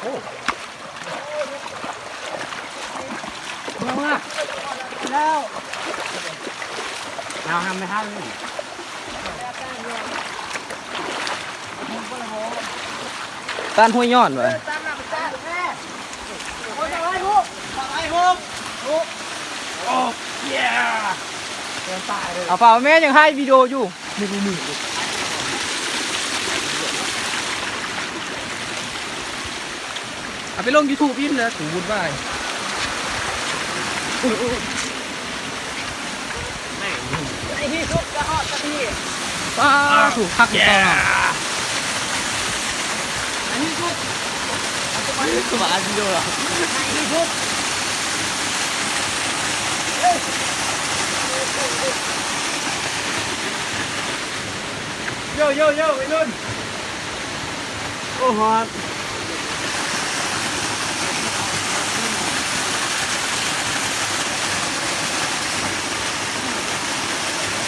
โอ้มาแล้วเอาทำไม่ทันต้านห้วยย้อนวะเอาเปล่าแม่ยังให้วิดีโออยู่ไม่รู้มือเอาไปลง YouTube อินเลยถูบุญไปไอ้ที่ทุกจะหอดกะทิป้าถูกพักอยู่ตอนอันนี้ทุกตัวอันเดียวหรอไอ้ที่ทุกโย่ไปรุ่นโอ้ฮอต